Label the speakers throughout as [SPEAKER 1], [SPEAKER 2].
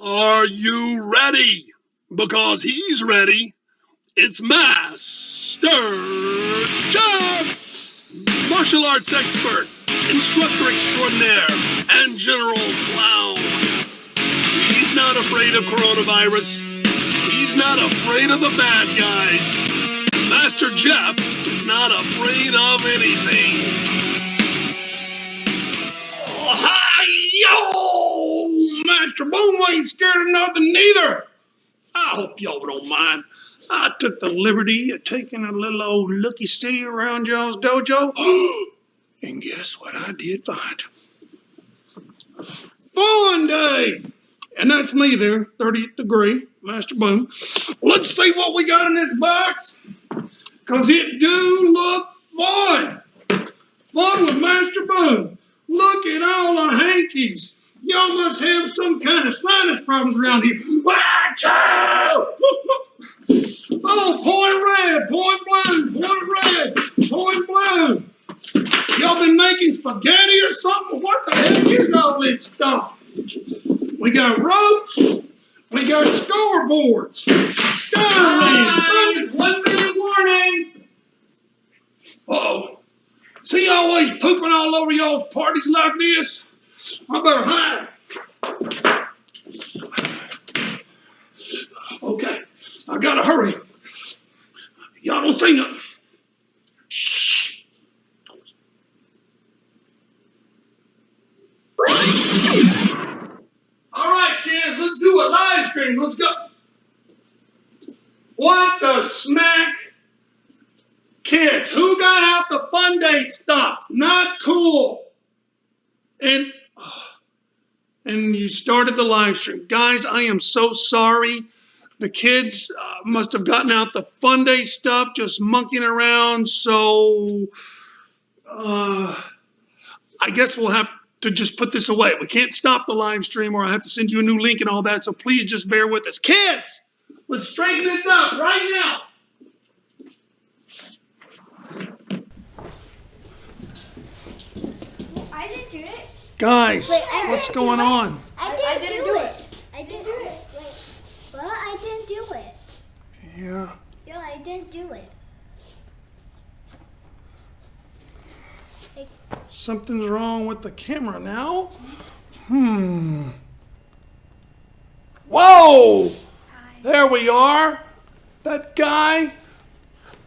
[SPEAKER 1] Are you ready? Because he's ready. It's Master Jeff, martial arts expert, instructor extraordinaire, and general clown. He's not afraid of coronavirus. He's not afraid of the bad guys. Master Jeff is not afraid of anything.
[SPEAKER 2] Hi-yo! Master Boom ain't scared of nothing neither. I hope y'all don't mind. I took the liberty of taking a little old looky-see around y'all's dojo. And guess what I did find? Fun day! And that's me there, 30th degree, Master Boom. Let's see what we got in this box. Because it do look fun. Fun with Master Boom. Look at all the hankies. Y'all must have some kind of sinus problems around here. Oh, point red, point blue. Y'all been making spaghetti or something? What the heck is all this stuff? We got ropes. We got scoreboards. Skyline. 1 minute warning. Uh-oh. Is he always pooping all over y'all's parties like this? I better hide. Okay, I gotta hurry. Y'all don't say nothing. Shh. All right, kids, let's do a live stream. Let's go. What the smack? Kids, who got out the fun day stuff? Not cool. And you started the live stream. Guys, I am so sorry. The kids must have gotten out the fun day stuff, just monkeying around. So I guess we'll have to just put this away. We can't stop the live stream or I have to send you a new link and all that. So please just bear with us. Kids, let's straighten this up right now.
[SPEAKER 3] I didn't do it.
[SPEAKER 1] Guys, what's going on?
[SPEAKER 3] I didn't do it. I didn't do it. Wait. Well, I didn't do it.
[SPEAKER 1] Yeah.
[SPEAKER 3] No, I didn't do it.
[SPEAKER 1] Something's wrong with the camera now. Whoa! There we are. That guy.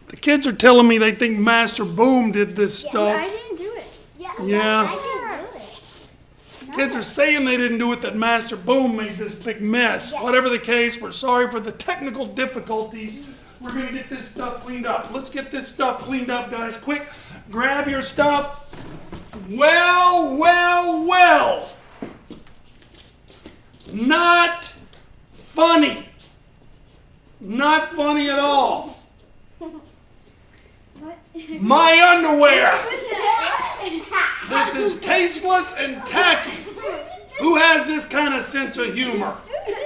[SPEAKER 1] The kids are telling me they think Master Boom did this stuff.
[SPEAKER 3] I didn't do it.
[SPEAKER 1] Yeah.
[SPEAKER 3] I didn't do it.
[SPEAKER 1] Kids are saying they didn't do it, that Master Boom made this big mess.
[SPEAKER 3] Yes.
[SPEAKER 1] Whatever the case, we're sorry for the technical difficulties. We're going to get this stuff cleaned up. Let's get this stuff cleaned up, guys. Quick, grab your stuff. Well. Not funny. Not funny at all.
[SPEAKER 3] What?
[SPEAKER 1] My underwear. This is tasteless and tacky. Who has this kind of sense of humor?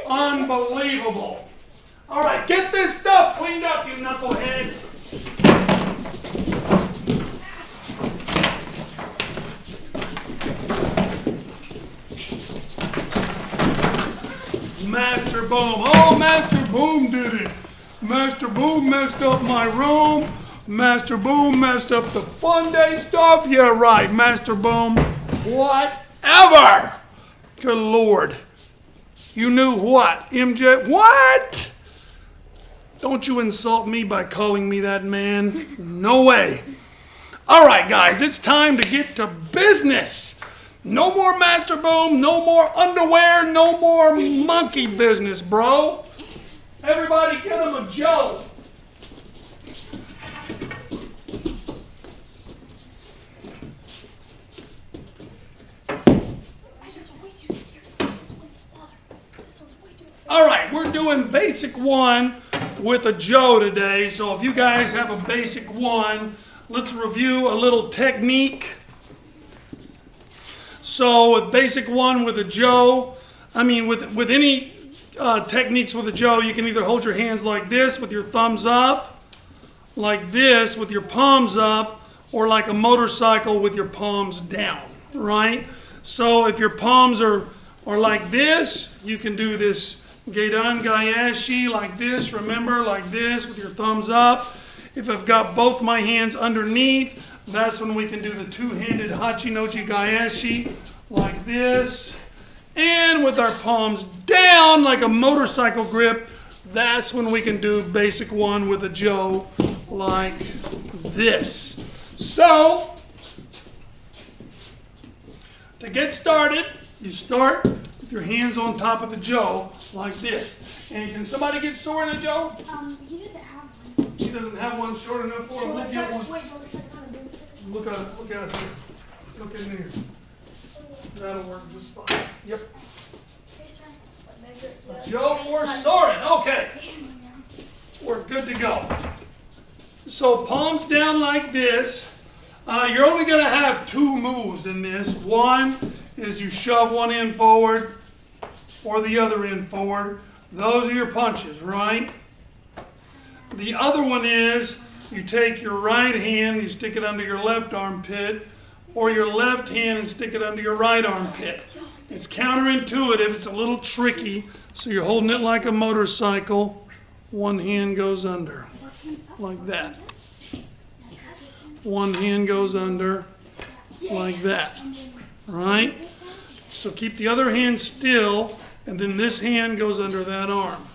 [SPEAKER 1] Unbelievable. All right, get this stuff cleaned up, you knuckleheads. Master Boom. Oh, Master Boom did it. Master Boom messed up my room. Master Boom messed up the fun day stuff. Yeah, right, Master Boom. Whatever. Good Lord. You knew what? MJ? What? Don't you insult me by calling me that, man. No way. All right, guys, it's time to get to business. No more Master Boom, no more underwear, no more monkey business, bro. Everybody get him a Joe. All right, we're doing basic one with a Joe today. So if you guys have a basic one, let's review a little technique. So with basic one with a Joe, with any techniques with a Joe, you can either hold your hands like this with your thumbs up, like this with your palms up, or like a motorcycle with your palms down, right? So if your palms are Or like this, you can do this Geidan Gayashi like this, remember, like this with your thumbs up. If I've got both my hands underneath, that's when we can do the two-handed Hachinochi Gayashi like this. And with our palms down like a motorcycle grip, that's when we can do basic one with a Joe like this. So, to get started, you start with your hands on top of the Joe like this. And can somebody get sore in a Joe?
[SPEAKER 3] He doesn't have one.
[SPEAKER 1] He doesn't have one short enough for him. Let's get one.
[SPEAKER 3] Wait, don't try to do
[SPEAKER 1] Look at it. Look at it. Look in here. That'll work just fine. Yep. Joe for Soren. Okay. We're good to go. So palms down like this. You're only going to have two moves in this. One is you shove one end forward or the other end forward. Those are your punches, right? The other one is you take your right hand, you stick it under your left armpit, or your left hand and stick it under your right armpit. It's counterintuitive, it's a little tricky, so you're holding it like a motorcycle. One hand goes under, like that. One hand goes under, like that. Right? So keep the other hand still, and then this hand goes under that arm.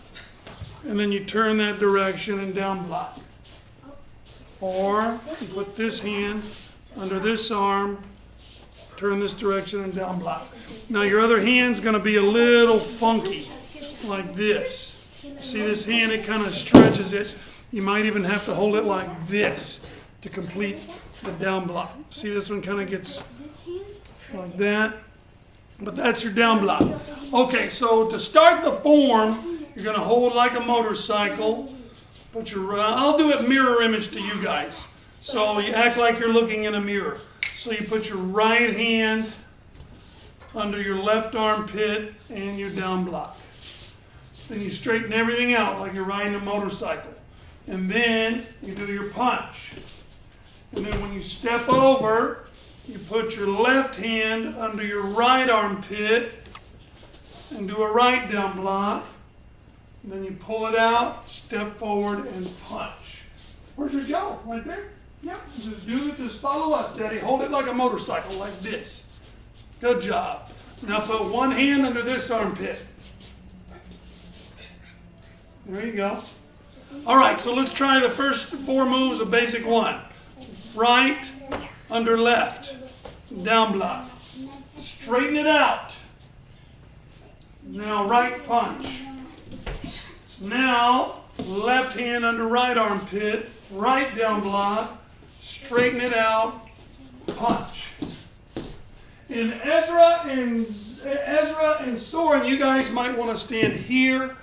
[SPEAKER 1] And then you turn that direction and down block. Or you put this hand under this arm, turn this direction and down block. Now your other hand's going to be a little funky, like this. See this hand, it kind of stretches it. You might even have to hold it like this to complete the down block. See this one kind of gets like that. But that's your down block. Okay, so to start the form, you're going to hold like a motorcycle. Put your, I'll do it mirror image to you guys. So you act like you're looking in a mirror. So you put your right hand under your left armpit and your down block. Then you straighten everything out like you're riding a motorcycle. And then you do your punch. And then when you step over, you put your left hand under your right armpit and do a right down block. And then you pull it out, step forward, and punch. Where's your Joe? Right there? Yep. Just follow us, Daddy. Hold it like a motorcycle, like this. Good job. Now put one hand under this armpit. There you go. All right, so let's try the first four moves of basic one. Right, under left, down block. Straighten it out. Now right punch. Now left hand under right armpit, right down block. Straighten it out, punch. In Ezra and Soren, you guys might want to stand here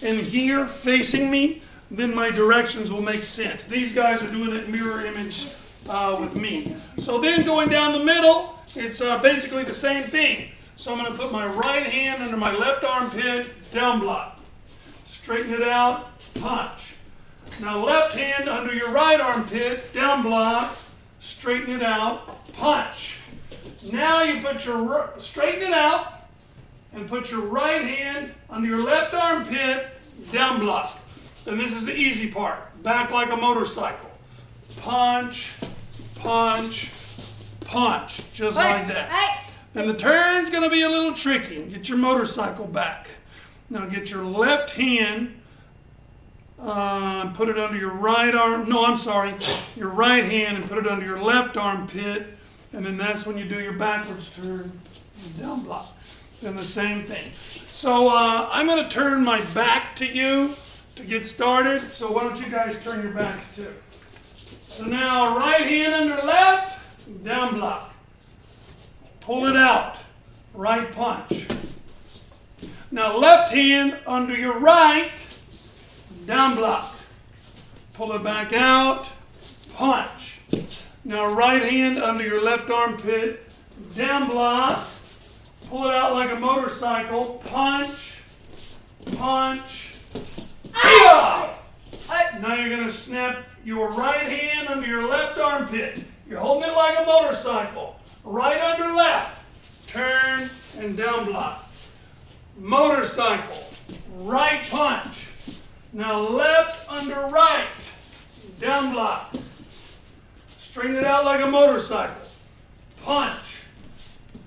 [SPEAKER 1] and here facing me. Then my directions will make sense. These guys are doing it mirror image with me. So then going down the middle, it's basically the same thing. So I'm going to put my right hand under my left armpit, down block. Straighten it out, punch. Now left hand under your right armpit, down block. Straighten it out, punch. Now you put your, straighten it out, and put your right hand under your left armpit, down block. And this is the easy part. Back like a motorcycle. Punch, punch, punch. Just like that. And the turn's going to be a little tricky. Get your motorcycle back. Now get your left hand, put it under your right arm. No, I'm sorry. Your right hand and put it under your left armpit. And then that's when you do your backwards turn, down block. Then the same thing. So I'm going to turn my back to you to get started. So why don't you guys turn your backs too. So now right hand under left, down block. Pull it out, right punch. Now left hand under your right, down block. Pull it back out, punch. Now right hand under your left armpit, down block. Pull it out like a motorcycle, punch, punch. Yeah! Now you're going to snap your right hand under your left armpit. You're holding it like a motorcycle. Right under left. Turn and down block. motorcycle, right punch. Now left under right, down block. Straighten it out like a motorcycle. Punch.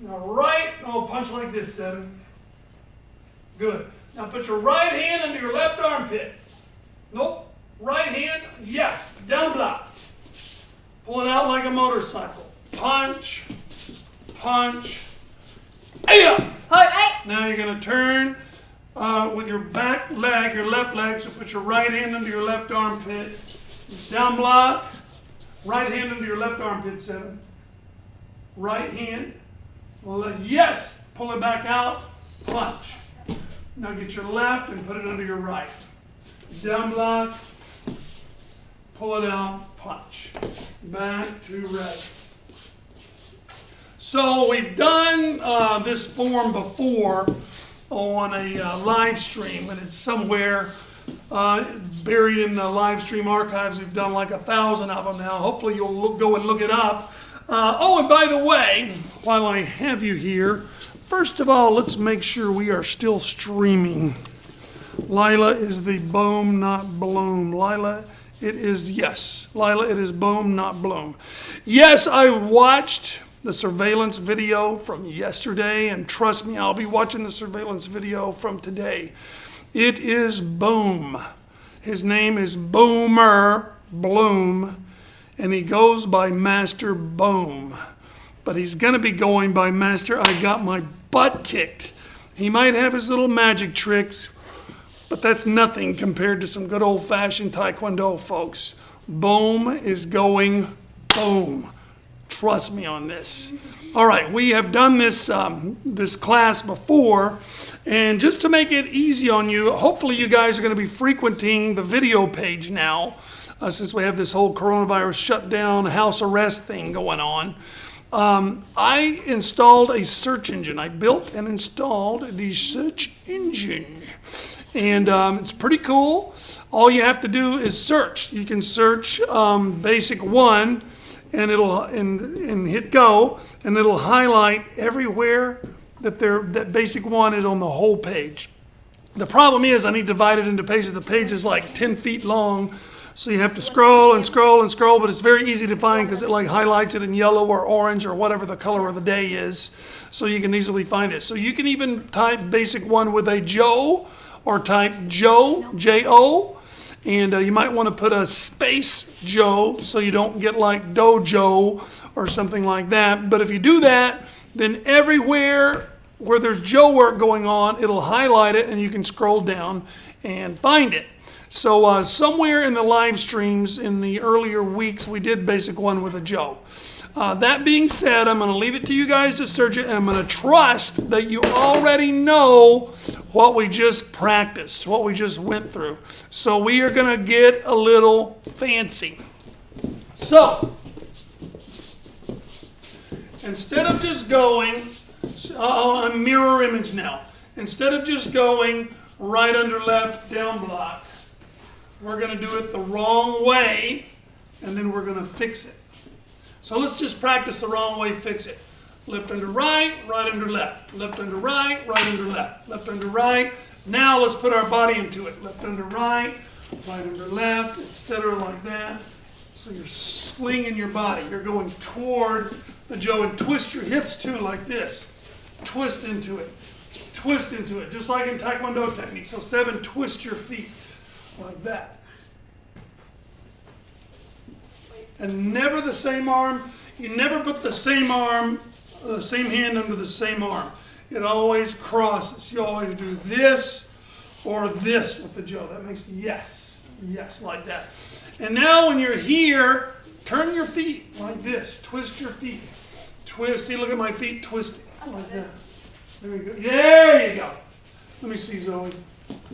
[SPEAKER 1] Now right, punch like this, 7. Good. Now put your right hand under your left armpit. Nope. Right hand, yes, down block. Pull it out like a motorcycle. Punch, punch. Hey-up! Now you're going to turn with your back leg, your left leg, so put your right hand under your left armpit. Down block. Right hand under your left armpit, 7. Right hand. Well, yes! Pull it back out. Punch. Now get your left and put it under your right. Down block. Pull it out. Punch. Back to right. So we've done this form before on a live stream, and it's somewhere buried in the live stream archives. We've done like 1,000 of them now. Hopefully you'll go and look it up. And by the way, while I have you here, first of all, let's make sure we are still streaming. Lila is the boom, not bloom. Lila, it is, yes. Lila, it is boom, not bloom. Yes, I watched the surveillance video from yesterday, and trust me, I'll be watching the surveillance video from today. It is boom. His name is Boomer Bloom, and he goes by Master Boom. But he's going to be going by Master I Got My Butt Kicked. He might have his little magic tricks, but that's nothing compared to some good old-fashioned Taekwondo, folks. Boom is going boom. Trust me on this. All right, we have done this this class before, and just to make it easy on you, hopefully you guys are going to be frequenting the video page now, since we have this whole coronavirus shutdown, house arrest thing going on. I installed a search engine. I built and installed the search engine, and it's pretty cool. All you have to do is search. You can search Basic 1, and it'll and hit go, and it'll highlight everywhere that Basic 1 is on the whole page. The problem is I need to divide it into pages. The page is like 10 feet long, so you have to scroll and scroll and scroll, but it's very easy to find because it like highlights it in yellow or orange or whatever the color of the day is, so you can easily find it. So you can even type Basic 1 with a Joe, or type Joe, J-O, and you might want to put a space Joe so you don't get like Dojo or something like that. But if you do that, then everywhere where there's Joe work going on, it'll highlight it and you can scroll down and find it. So somewhere in the live streams in the earlier weeks, we did Basic 1 with a Joe. That being said, I'm going to leave it to you guys to search it, and I'm going to trust that you already know what we just practiced, what we just went through. So we are going to get a little fancy. So, instead of just going, I'm mirror image now. Instead of just going right under left, down block, we're going to do it the wrong way, and then we're going to fix it. So let's just practice the wrong way, fix it. Left under right, right under left. Left under right, right under left. Left under right. Now let's put our body into it. Left under right, right under left, etc. like that. So you're swinging your body. You're going toward the Joe, and twist your hips too like this. Twist into it. Twist into it, just like in Taekwondo technique. So 7, twist your feet like that. And never the same arm. You never put the same arm, the same hand under the same arm. It always crosses. You always do this or this with the Joe. That makes yes, yes, like that. And now when you're here, turn your feet like this. Twist your feet. Twist. See, look at my feet twisting like that. There you go. There you go. Let me see, Zoe.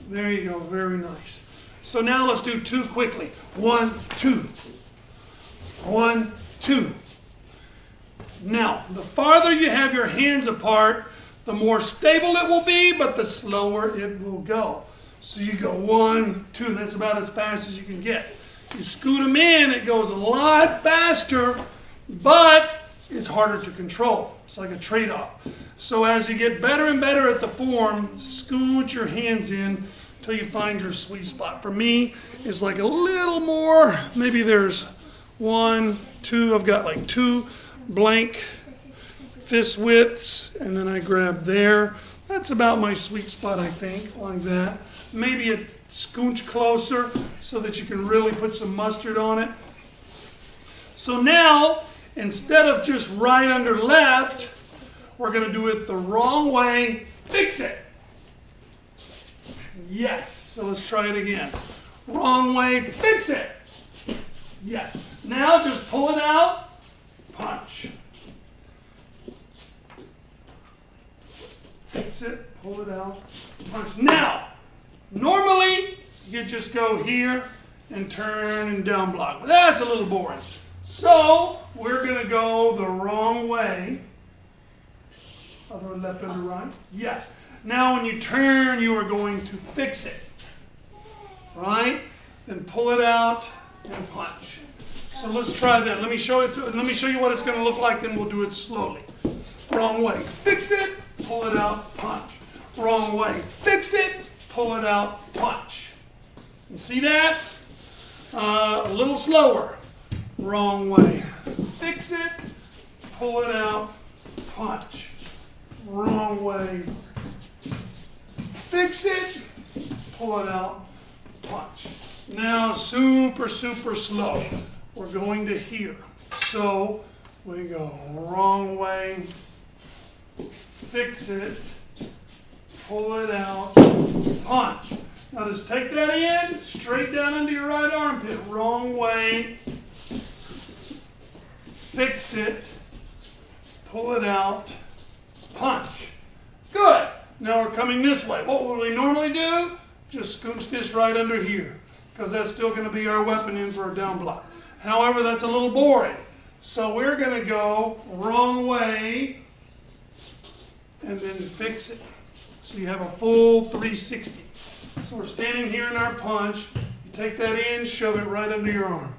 [SPEAKER 1] There you go. Very nice. So now let's do 2 quickly. 1, 2. 1, 2. Now, the farther you have your hands apart, the more stable it will be, but the slower it will go. So you go 1, 2, and that's about as fast as you can get. You scoot them in, it goes a lot faster, but it's harder to control. It's like a trade-off. So as you get better and better at the form, scooch your hands in until you find your sweet spot. For me, it's like a little more. Maybe there's 1, 2. I've got like 2 blank fist widths, and then I grab there. That's about my sweet spot, I think, like that. Maybe a scooch closer so that you can really put some mustard on it. So now, instead of just right under left, we're going to do it the wrong way. Fix it. Yes. So let's try it again. Wrong way. Fix it. Yes. Now just pull it out. Punch. Fix it. Pull it out. Punch. Now, normally you just go here and turn and down block. But that's a little boring. So we're going to go the wrong way. Other left, under right. Yes. Now when you turn, you are going to fix it. Right? Then pull it out and punch. So let's try that. Let me show you what it's going to look like, then we'll do it slowly. Wrong way. Fix it. Pull it out. Punch. Wrong way. Fix it. Pull it out. Punch. You see that? A little slower. Wrong way. Fix it. Pull it out. Punch. Wrong way. Fix it. Pull it out. Punch. Now super, super slow. We're going to here. So we go wrong way. Fix it. Pull it out. Punch. Now just take that in, straight down into your right armpit. Wrong way. Fix it. Pull it out. Punch. Good. Now we're coming this way. What would we normally do? Just scooch this right under here, because that's still going to be our weapon in for a down block. However, that's a little boring. So we're going to go wrong way and then fix it. So you have a full 360. So we're standing here in our punch. You take that in, shove it right under your arm.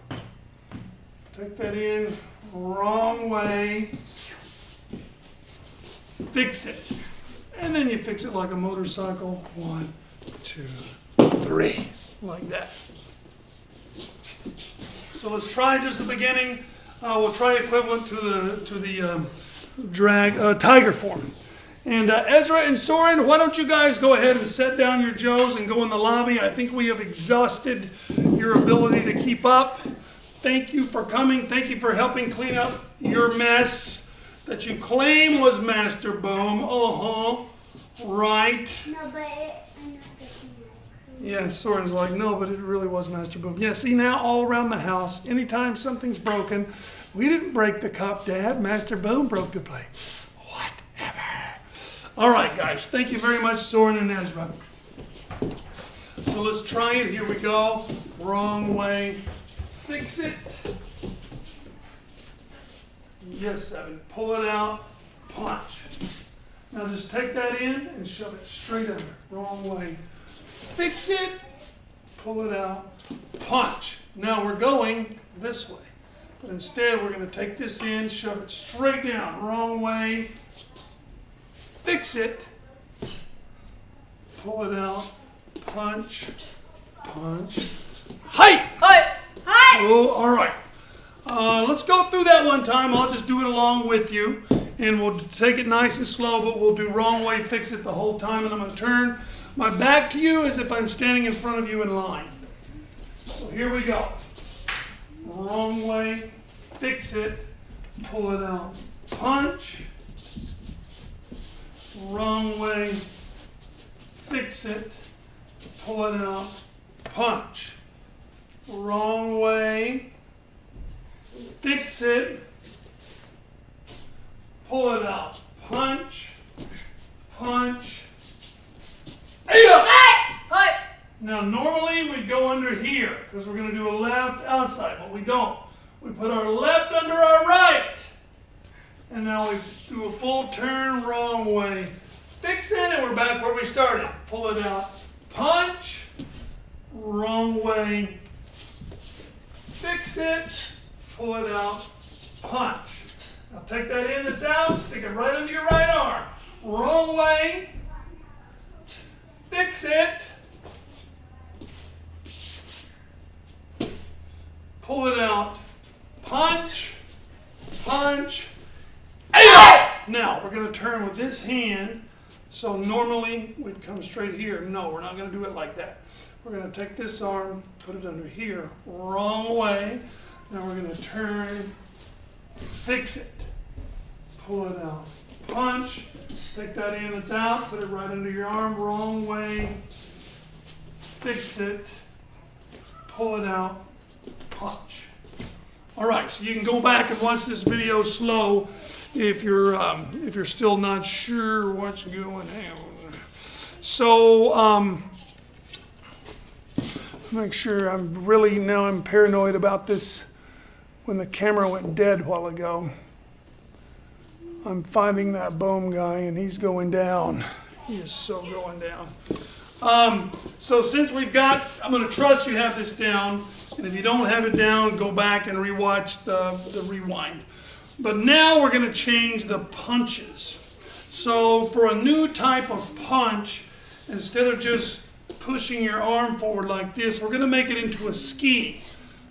[SPEAKER 1] Take that in, wrong way. Fix it. And then you fix it like a motorcycle. 1, 2, 3. Like that. So let's try just the beginning. We'll try equivalent to the tiger form. And Ezra and Soren, why don't you guys go ahead and set down your Joes and go in the lobby. I think we have exhausted your ability to keep up. Thank you for coming. Thank you for helping clean up your mess that you claim was Master Boom. Right.
[SPEAKER 3] No, but I'm not getting it.
[SPEAKER 1] Yeah, Soren's like, no, but it really was Master Boom. Yeah, see now all around the house, anytime something's broken, we didn't break the cup, Dad. Master Boom broke the plate. Whatever. All right, guys. Thank you very much, Soren and Ezra. So let's try it. Here we go. Wrong way. Fix it. Yes, 7. Pull it out. Punch. Now just take that in and shove it straight under. Wrong way. Fix it. Pull it out. Punch. Now we're going this way. But instead we're going to take this in, shove it straight down. Wrong way. Fix it. Pull it out. Punch. Punch. Height!
[SPEAKER 4] Hi! Hi!
[SPEAKER 1] Oh, all right. Let's go through that one time. I'll just do it along with you. And we'll take it nice and slow, but we'll do wrong way, fix it the whole time. And I'm going to turn my back to you as if I'm standing in front of you in line. So here we go. Wrong way, fix it, pull it out, punch. Wrong way, fix it, pull it out, punch. Wrong way, fix it, pull it out, punch, punch. Hey-ya!
[SPEAKER 4] Hi!
[SPEAKER 1] Now normally we'd go under here because we're going to do a left outside, but we don't. We put our left under our right. And now we do a full turn wrong way. Fix it, and we're back where we started. Pull it out, punch, wrong way. Fix it, pull it out, punch. Now take that in that's out, stick it right under your right arm. Wrong way. Fix it. Pull it out. Punch. Punch. Now we're going to turn with this hand. So normally we'd come straight here. No, we're not going to do it like that. We're going to take this arm, put it under here. Wrong way. Now we're going to turn, fix it. Pull it out. Punch. Take that in, it's out. Put it right under your arm. Wrong way. Fix it. Pull it out. Punch. All right, so you can go back and watch this video slow if you're still not sure what's going on. So make sure I'm paranoid about this. When the camera went dead a while ago, I'm finding that boom guy and he's going down. He is so going down. So since I'm going to trust you have this down. And if you don't have it down, go back and rewatch the rewind. But now we're going to change the punches. So for a new type of punch, instead of just pushing your arm forward like this, we're going to make it into a ski.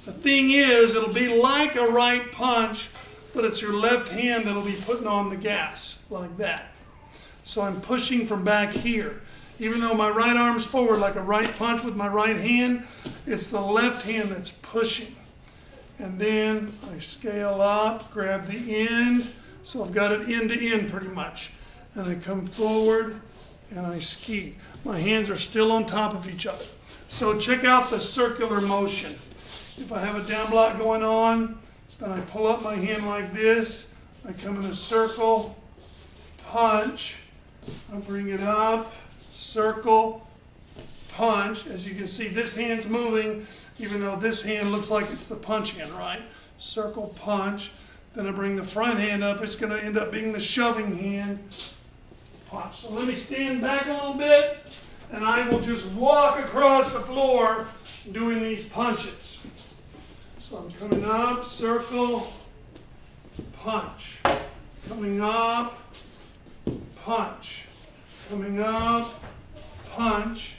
[SPEAKER 1] The thing is, it'll be like a right punch, but it's your left hand that'll be putting on the gas, like that. So I'm pushing from back here. Even though my right arm's forward like a right punch with my right hand, it's the left hand that's pushing. And then I scale up, grab the end, so I've got it end to end pretty much. And I come forward and I ski. My hands are still on top of each other. So check out the circular motion. If I have a down block going on, then I pull up my hand like this, I come in a circle, punch, I bring it up, circle, punch. As you can see, this hand's moving, even though this hand looks like it's the punch hand, right? Circle, punch. Then I bring the front hand up. It's going to end up being the shoving hand, punch. So let me stand back a little bit, and I will just walk across the floor doing these punches. So I'm coming up, circle, punch. Coming up, punch. Coming up, punch.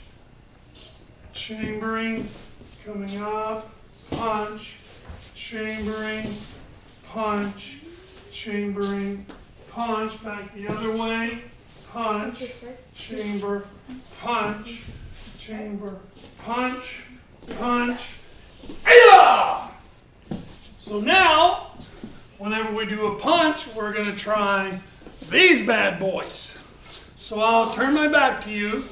[SPEAKER 1] Chambering, coming up, punch. Chambering, punch. Chambering, punch. Back the other way, punch. Chamber, punch. Chamber, punch. Punch. Hey-ya! So now, whenever we do a punch, we're going to try these bad boys. So I'll turn my back to you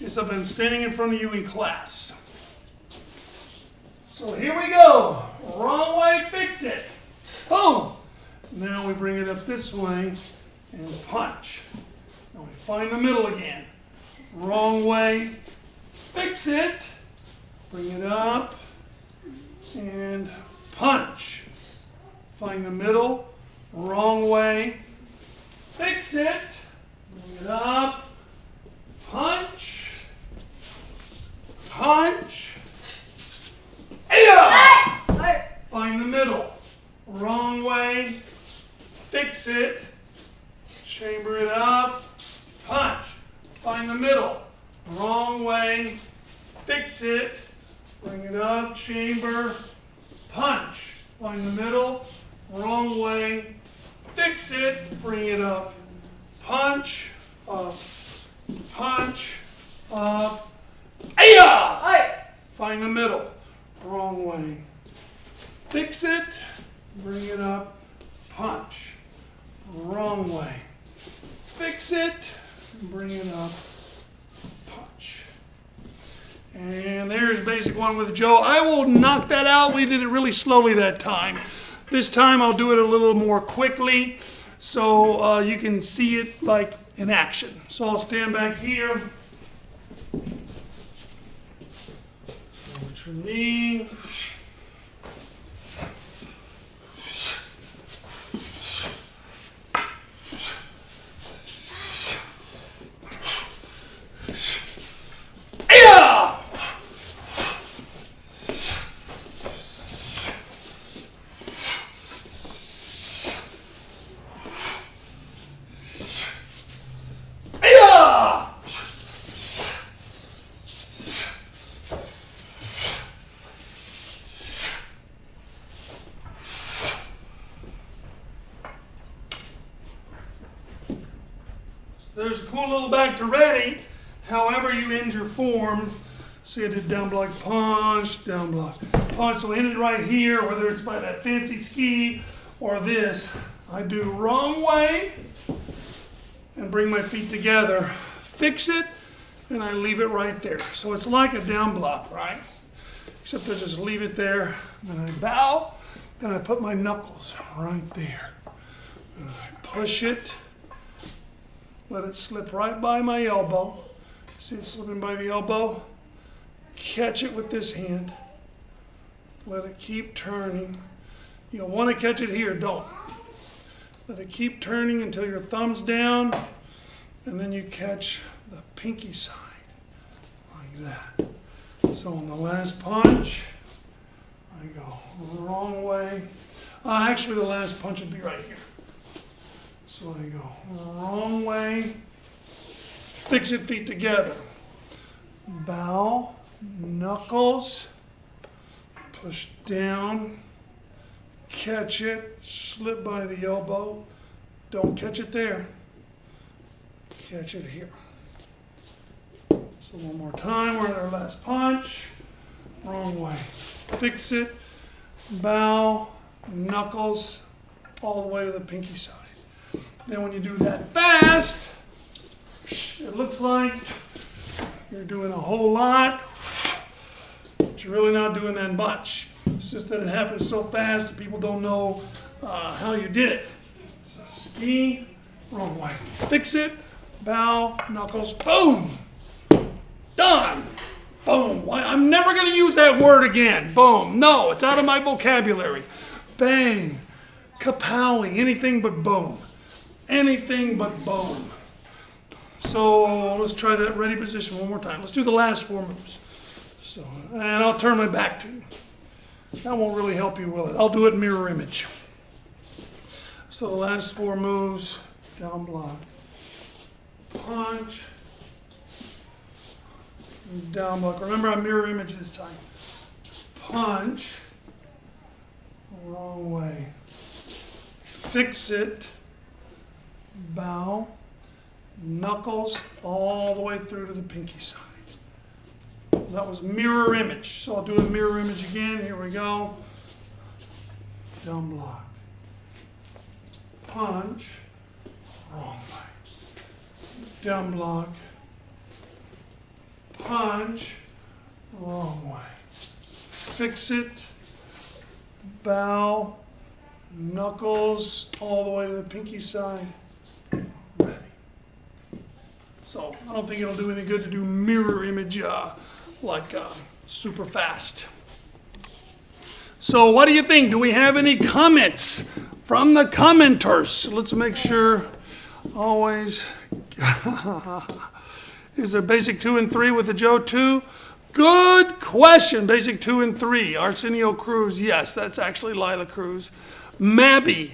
[SPEAKER 1] as if I'm standing in front of you in class. So here we go. Wrong way, fix it. Boom. Now we bring it up this way and punch. Now we find the middle again. Wrong way, fix it. Bring it up and punch. Find the middle, wrong way, fix it, bring it up, punch, punch, hey-ya! Find the middle, wrong way, fix it, chamber it up, punch, find the middle, wrong way, fix it, bring it up, chamber, punch, find the middle, wrong way, fix it, bring it up, punch, up, hey-ya! Find the middle, wrong way, fix it, bring it up, punch, wrong way, fix it, bring it up, punch. And there's basic one with Joe. I will knock that out. We did it really slowly that time. This time I'll do it a little more quickly so you can see it like in action. So I'll stand back here. So with your knee. There's a cool little back to ready. However you end your form. See, I did down block, punch, down block, punch. So I ended right here, whether it's by that fancy ski or this. I do wrong way and bring my feet together, fix it, and I leave it right there. So it's like a down block, right? Except I just leave it there, then I bow, then I put my knuckles right there. And I push it, let it slip right by my elbow. See it slipping by the elbow? Catch it with this hand. Let it keep turning. You'll want to catch it here, don't. Let it keep turning until your thumb's down, and then you catch the pinky side, like that. So on the last punch, I go wrong way. Actually, the last punch would be right here. So I go wrong way, fix it, feet together. Bow, knuckles, push down, catch it, slip by the elbow. Don't catch it there. Catch it here. So one more time, we're at our last punch. Wrong way. Fix it, bow, knuckles, all the way to the pinky side. Then when you do that fast, it looks like you're doing a whole lot, but you're really not doing that much. It's just that it happens so fast that people don't know how you did it. So ski, wrong way. Fix it, bow, knuckles, boom. Done. Boom. I'm never going to use that word again. Boom. No, it's out of my vocabulary. Bang. Kapowie. Anything but boom. Anything but boom. So let's try that ready position one more time. Let's do the last 4 moves. So, and I'll turn my back to you. That won't really help you, will it? I'll do it mirror image. So the last 4 moves, down block, punch, down block. Remember, I mirror image this time. Punch, wrong way. Fix it, bow, knuckles all the way through to the pinky side. That was mirror image. So I'll do a mirror image again. Here we go. Down block. Punch. Wrong way. Down block. Punch. Wrong way. Fix it. Bow. Knuckles all the way to the pinky side. Ready. So I don't think it'll do any good to do mirror image super fast. So what do you think? Do we have any comments from the commenters? Let's make sure always. Is there basic 2 and 3 with the Joe 2? Good question. Basic 2 and 3. Arsenio Cruz. Yes, that's actually Lila Cruz. Mabby.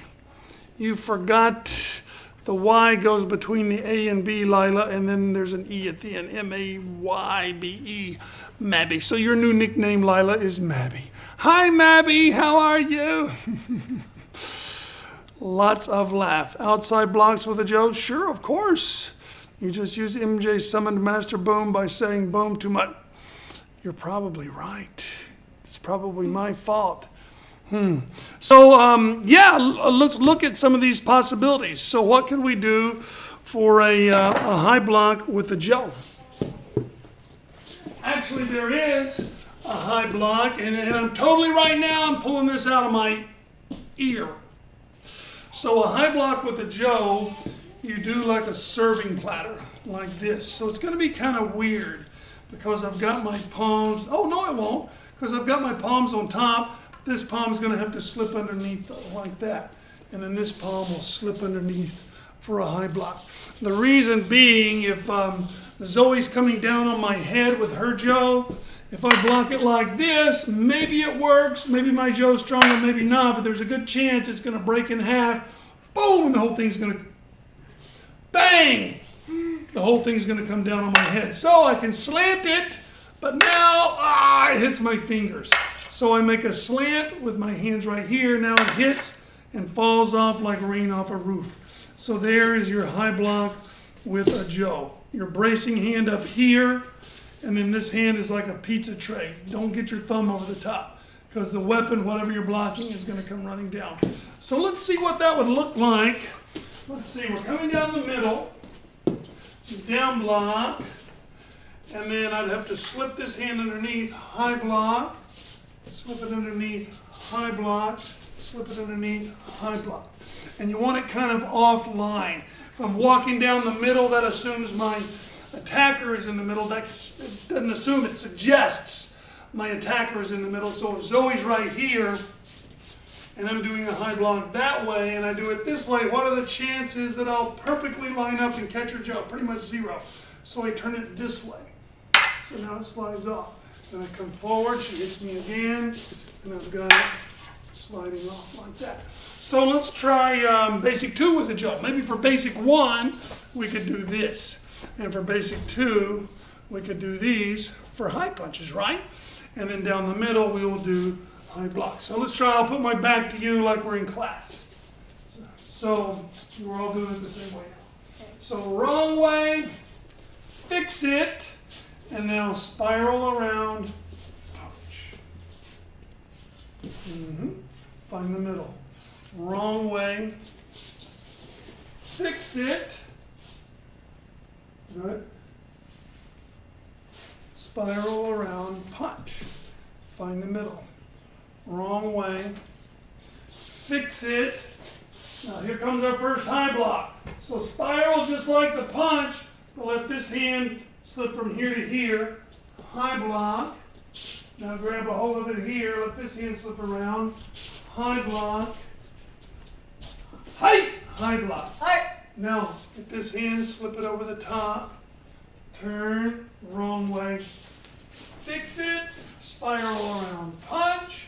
[SPEAKER 1] You forgot the Y goes between the A and B, Lila, and then there's an E at the end. M-A-Y-B-E. Mabby. So your new nickname, Lila, is Mabby. Hi, Mabby. How are you? Lots of laugh. Outside blocks with a Joe? Sure, of course. You just use MJ summoned Master Boom by saying boom too much. You're probably right. It's probably my fault. So, let's look at some of these possibilities. So what can we do for a high block with the Joe? Actually, there is a high block, and I'm totally right now, I'm pulling this out of my ear. So a high block with a Joe, you do like a serving platter, like this. So it's going to be kind of weird, because I've got my palms, oh no it won't, because I've got my palms on top. This palm's going to have to slip underneath like that. And then this palm will slip underneath for a high block. The reason being, if Zoe's coming down on my head with her Joe, if I block it like this, maybe it works, maybe my Joe's stronger, maybe not, but there's a good chance it's going to break in half. Boom! And the whole thing's going to, bang! The whole thing's going to come down on my head. So I can slant it, but now, it hits my fingers. So I make a slant with my hands right here. Now it hits and falls off like rain off a roof. So there is your high block with a Joe. Your bracing hand up here, and then this hand is like a pizza tray. Don't get your thumb over the top, because the weapon, whatever you're blocking, is going to come running down. So let's see what that would look like. Let's see, we're coming down the middle, down block, and then I'd have to slip this hand underneath, high block, slip it underneath, high block, slip it underneath, high block. And you want it kind of offline. If I'm walking down the middle, that assumes my attacker is in the middle. That doesn't assume, it suggests my attacker is in the middle. So if Zoe's right here, and I'm doing a high block that way, and I do it this way, what are the chances that I'll perfectly line up and catch her Joe? Pretty much 0. So I turn it this way. So now it slides off. Then I come forward, she hits me again, and I've got it sliding off like that. So let's try basic 2 with the Joe. Maybe for basic 1, we could do this. And for basic 2, we could do these for high punches, right? And then down the middle, we will do high blocks. So let's try, I'll put my back to you like we're in class. So we're all doing it the same way now. So wrong way, fix it, and now spiral around, punch. Find the middle. Wrong way, fix it, good. Spiral around, punch. Find the middle. Wrong way, fix it. Now here comes our first high block. So spiral just like the punch, but let this hand slip from here to here. High block. Now grab a hold of it here, let this hand slip around. High block. High block. Now get this hand, slip it over the top. Turn, wrong way. Fix it, spiral around, punch.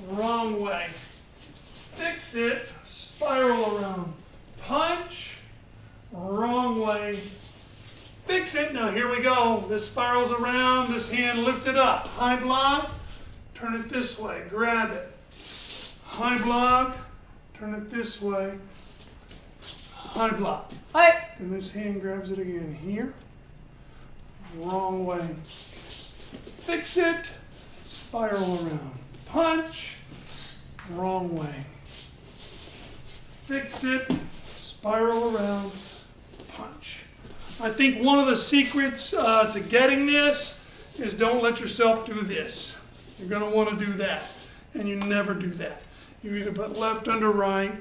[SPEAKER 1] Wrong way. Fix it, spiral around, punch. Wrong way. Fix it. Now here we go. This spirals around, this hand lifts it up. High block, turn it this way, grab it. High block, turn it this way. High block. And this hand grabs it again here. Wrong way. Fix it, spiral around. Punch, wrong way. Fix it, spiral around, punch. I think one of the secrets to getting this is don't let yourself do this. You're going to want to do that, and you never do that. You either put left under right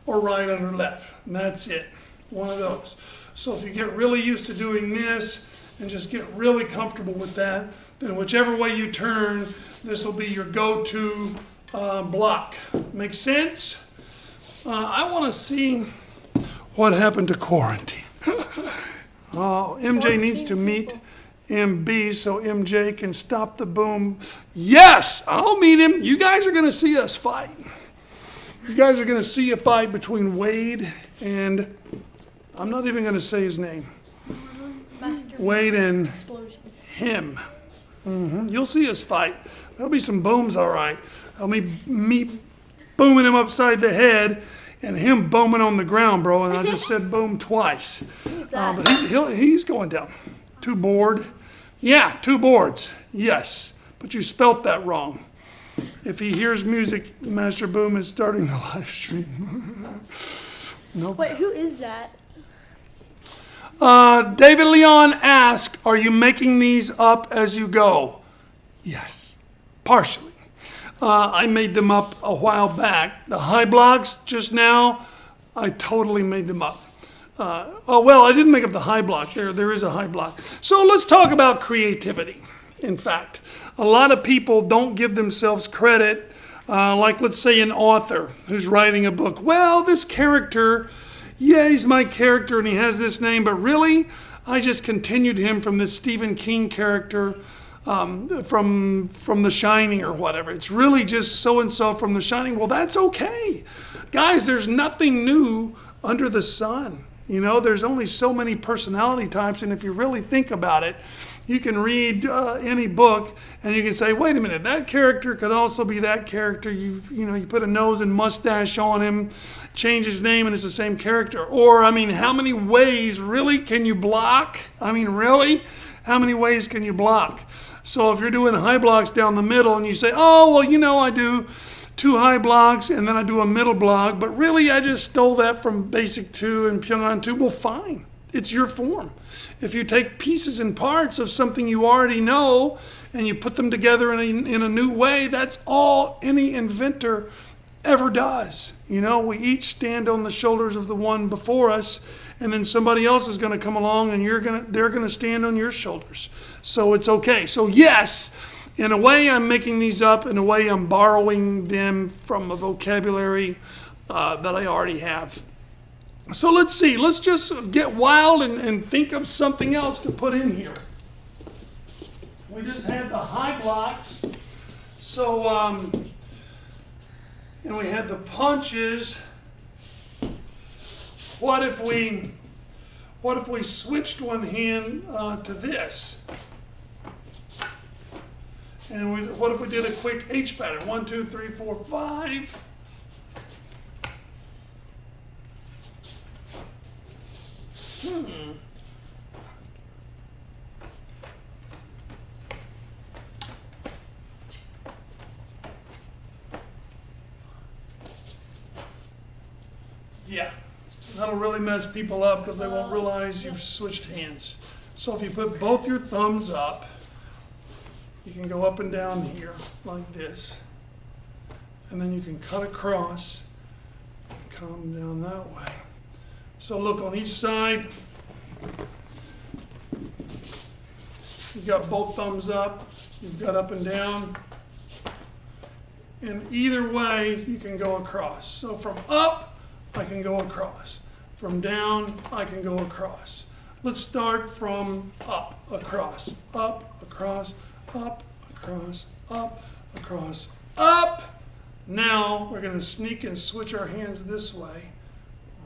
[SPEAKER 1] or right under left, and that's it. One of those. So if you get really used to doing this and just get really comfortable with that, then whichever way you turn, this will be your go-to block. Make sense? I want to see what happened to quarantine. Oh, MJ needs to meet MB so MJ can stop the boom. Yes, I'll meet him. You guys are going to see us fight. You guys are going to see a fight between Wade and, I'm not even going to say his name. Wade and him. You'll see us fight. There'll be some booms, all right. I'll be me booming him upside the head and him booming on the ground, bro. And I just said boom twice. But he's going down. 2 board. Yeah, 2 boards. Yes, but you spelt that wrong. If he hears music, Master Boom is starting the live stream. Nope.
[SPEAKER 5] Wait, who is that?
[SPEAKER 1] David Leon asked, are you making these up as you go? Yes, partially. I made them up a while back. The high blocks just now, I totally made them up. Well, I didn't make up the high block. There is a high block. So let's talk about creativity. In fact, a lot of people don't give themselves credit, like let's say an author who's writing a book. Well, this character, yeah, he's my character and he has this name, but really, I just continued him from this Stephen King character from The Shining or whatever. It's really just so-and-so from The Shining. Well, that's okay. Guys, there's nothing new under the sun. You know, there's only so many personality types, and if you really think about it, you can read any book and you can say, wait a minute, that character could also be that character. You put a nose and mustache on him, change his name, and it's the same character. Or, I mean, how many ways really can you block? I mean, really? How many ways can you block? So if you're doing high blocks down the middle and you say, oh, well, I do 2 high blocks and then I do a middle block, but really I just stole that from Basic 2 and Pyongan 2. Well, fine. It's your form. If you take pieces and parts of something you already know and you put them together in a new way, that's all any inventor ever does. We each stand on the shoulders of the one before us, and then somebody else is going to come along and they're going to stand on your shoulders. So it's okay. So yes, in a way I'm making these up. In a way I'm borrowing them from a vocabulary that I already have. So let's see. Let's just get wild and think of something else to put in here. We just had the high blocks. So, and we had the punches. What if we switched one hand to this? And what if we did a quick H pattern? 1, 2, 3, 4, 5. Yeah, that'll really mess people up because they won't realize you've switched hands. So if you put both your thumbs up, you can go up and down here like this. And then you can cut across and come down that way. So look on each side. You've got both thumbs up. You've got up and down. And either way, you can go across. So from up, I can go across. From down, I can go across. Let's start from up, across, up, across, up, across, up, across, up. Now we're going to sneak and switch our hands this way.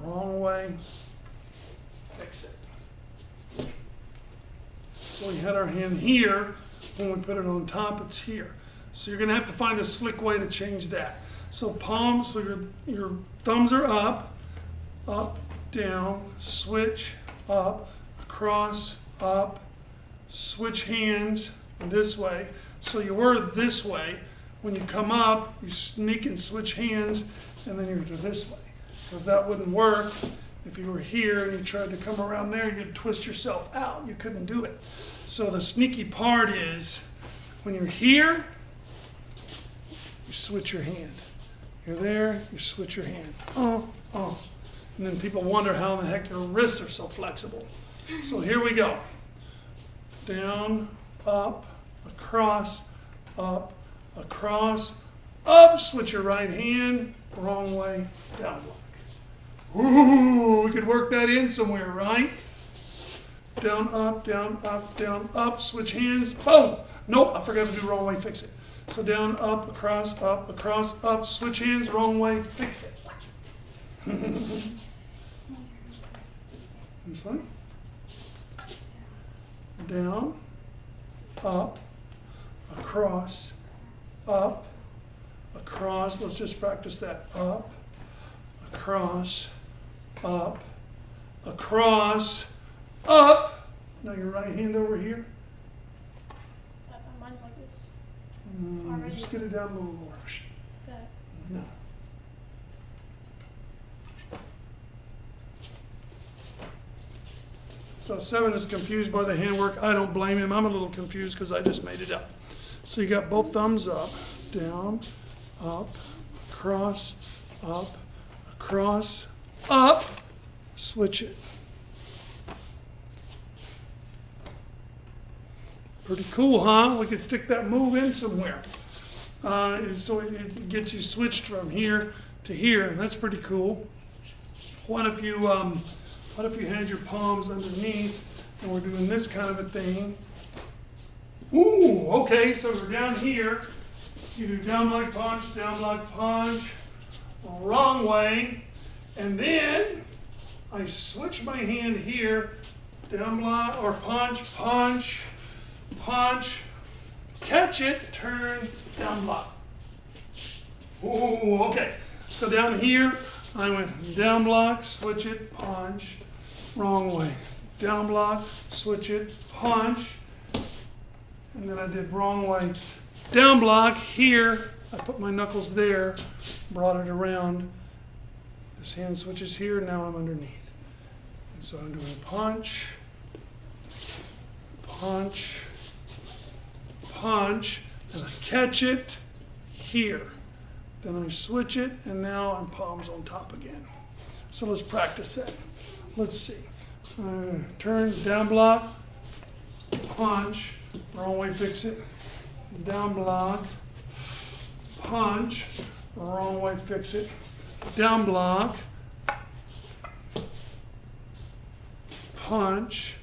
[SPEAKER 1] Wrong way. Fix it. So we had our hand here. When we put it on top, it's here. So you're going to have to find a slick way to change that. So palms, so your thumbs are up, down, switch, up, across, up, switch hands this way. So you were this way. When you come up, you sneak and switch hands, and then you're this way. Because that wouldn't work if you were here and you tried to come around there, you'd twist yourself out. You couldn't do it. So the sneaky part is when you're here, you switch your hand. You're there, you switch your hand. Oh. And then people wonder how in the heck your wrists are so flexible. So here we go. Down, up, across, up, switch your right hand, wrong way, down block. Ooh, we could work that in somewhere, right? Down, up, switch hands, boom. Nope, I forgot to do wrong way, fix it. So down, up, across, switch hands, wrong way, fix it. This way. Down, up, across, let's just practice that. Up, across, up. Now your right hand over here.
[SPEAKER 4] Mine's like this.
[SPEAKER 1] Just get it down a little more.
[SPEAKER 4] Got it.
[SPEAKER 1] No. So 7 is confused by the handwork. I don't blame him. I'm a little confused because I just made it up. So you got both thumbs up, down, up, across, up, switch it. Pretty cool, huh? We could stick that move in somewhere. So it gets you switched from here to here, and that's pretty cool. What if you had your palms underneath and we're doing this kind of a thing? Ooh, okay, so we're down here. You do down block punch, wrong way, and then I switch my hand here, down block, or punch, punch, punch, catch it, turn, down block. Ooh, okay. So down here, I went down block, switch it, punch, wrong way. Down block, switch it, punch, and then I did wrong way. Down block, here, I put my knuckles there, brought it around. This hand switches here, now I'm underneath. And so I'm doing punch, punch, punch, and I catch it here. Then I switch it, and now I'm palms on top again. So let's practice that. Let's see. Turn, down block, punch, wrong way, fix it. Down block, punch, wrong way, fix it. Down block, punch,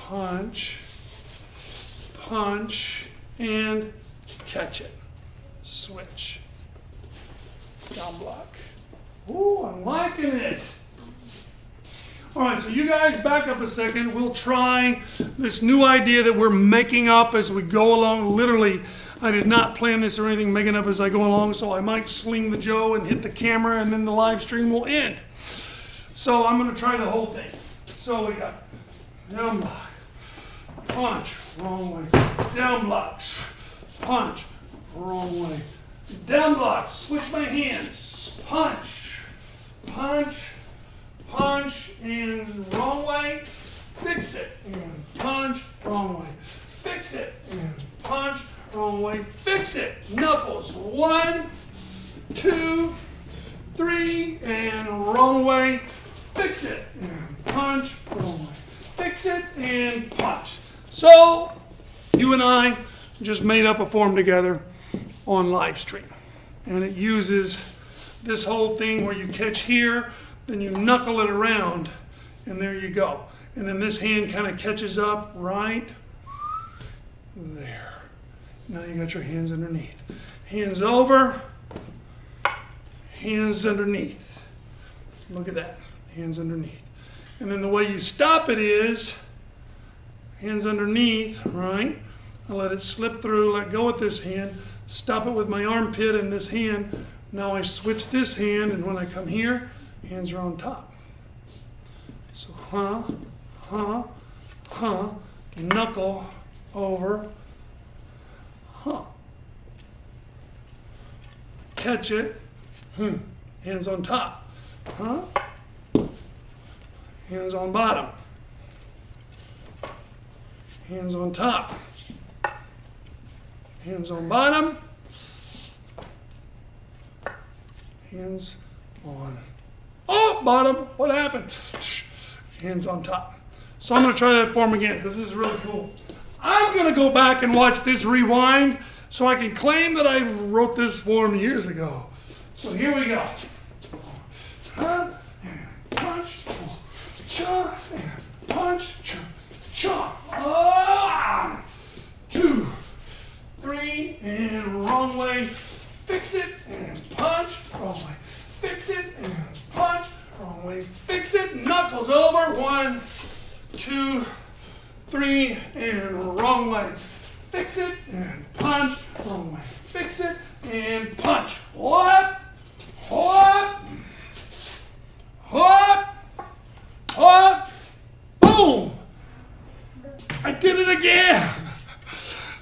[SPEAKER 1] punch, punch, and catch it. Switch. Down block. Ooh, I'm liking it. All right, so you guys back up a second. We'll try this new idea that we're making up as we go along. Literally, I did not plan this or anything, making up as I go along, so I might sling the Joe and hit the camera, and then the live stream will end. So I'm going to try the whole thing. So we got down block, punch, wrong way, down blocks, punch, wrong way, down blocks, switch my hands, punch, punch, punch, and wrong way, fix it, and punch, wrong way, fix it, and punch, wrong way, fix it. Knuckles, 1, 2, 3, and wrong way, fix it, and punch, wrong way, fix it, and punch. So, you and I just made up a form together on live stream. And it uses this whole thing where you catch here, then you knuckle it around, and there you go. And then this hand kind of catches up right there. Now you got your hands underneath. Hands over, hands underneath. Look at that, hands underneath. And then the way you stop it is hands underneath, right? I let it slip through, let go with this hand, stop it with my armpit and this hand. Now I switch this hand, and when I come here, hands are on top. So, knuckle over, catch it, hands on top, hands on bottom, hands on top, hands on bottom, hands on, bottom, what happened? Hands on top. So I'm going to try that form again because this is really cool. I'm going to go back and watch this rewind so I can claim that I wrote this form years ago. So here we go. Punch, cha, punch, cha. 2, 3, and wrong way. Fix it and punch, wrong way. Fix it and punch, wrong way. Fix it, knuckles over. 1, 2, 3, and wrong way. Fix it and punch, wrong way. Fix it and punch. What? Boom! I did it again.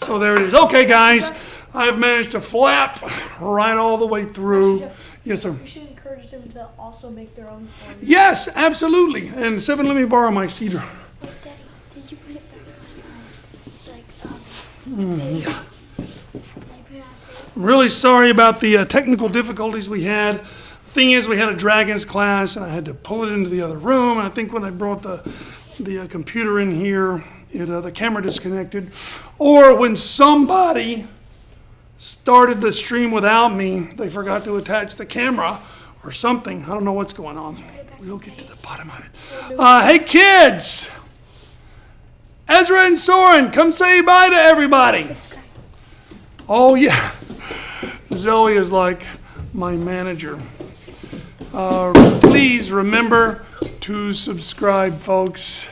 [SPEAKER 1] So there it is. Okay, guys, I've managed to flap right all the way through. Yes, sir.
[SPEAKER 4] You should encourage them to also make their own forms.
[SPEAKER 1] Yes, absolutely. And Seven, let me borrow my cedar.
[SPEAKER 3] Wait, Daddy, did you put it back on,
[SPEAKER 1] Yeah.
[SPEAKER 3] Did I put it on?
[SPEAKER 1] I'm really sorry about the technical difficulties we had. The thing is, we had a dragons class, and I had to pull it into the other room. And I think when I brought the computer in here, the camera disconnected. Or when somebody started the stream without me, they forgot to attach the camera or something. I don't know what's going on. We'll get to the bottom of it. Hey, kids! Ezra and Soren, come say bye to everybody. Oh, yeah. Zoe is like my manager. Please remember to subscribe, folks.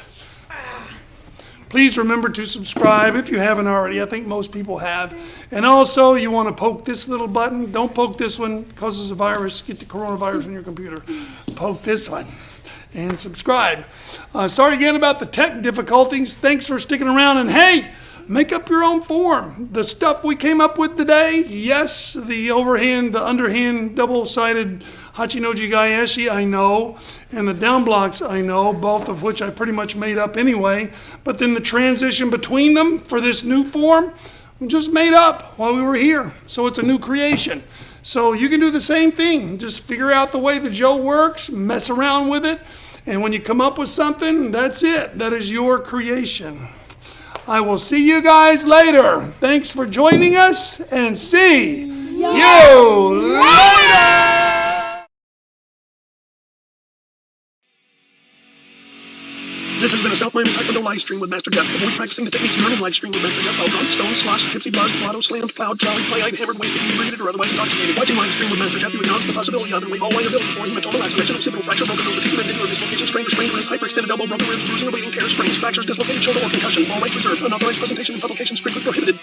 [SPEAKER 1] Please remember to subscribe if you haven't already. I think most people have. And also, you want to poke this little button. Don't poke this one. It causes a virus. Get the coronavirus on your computer. Poke this one and subscribe. Sorry again about the tech difficulties. Thanks for sticking around. And hey, make up your own form. The stuff we came up with today, yes, the overhand, the underhand, double-sided Hachinoji Gaeshi, I know, and the down blocks, I know, both of which I pretty much made up anyway. But then the transition between them for this new form, we just made up while we were here. So it's a new creation. So you can do the same thing. Just figure out the way the Joe works, mess around with it, and when you come up with something, that's it. That is your creation. I will see you guys later. Thanks for joining us, and see you later.
[SPEAKER 5] This has been a South Miami Taekwondo live stream with Master Jeff. Avoid practicing the techniques you learn in live stream with Master Jeff while drunk, stoned, sloshed, tipsy, buzzed, blotto, slammed, plowed, jolly, play-eyed, hammered, wasted, inebriated, or otherwise intoxicated. Watching live stream with Master Jeff, you acknowledge the possibility of and waive all liability for hematoma, laceration, occipital fracture, broken nose, acute mandibular dislocation, sprained wrist, hyperextended elbow, broken ribs, bruising or bleeding, tears, sprains, fractures, dislocated shoulder, or concussion. All rights reserved. Unauthorized presentation and publication strictly prohibited.